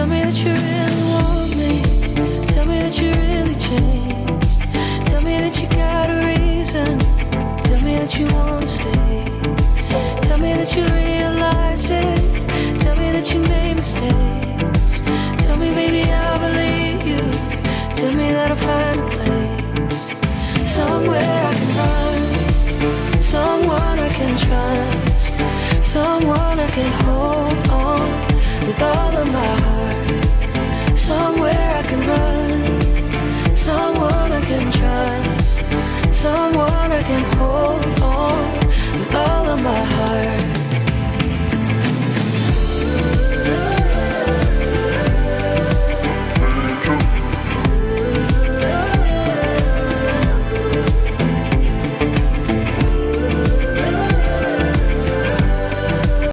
Tell me that you really want me. Tell me that you really changed. Tell me that you got a reason. Tell me that you wanna stay. Tell me that you realize it. Tell me that you made mistakes. Tell me, baby, I'll believe you. Tell me that I'll find a place somewhere I can run, someone I can trust, someone I can hold on with all of my heart. Somewhere I can run, someone I can trust, someone I can hold on with all of my heart.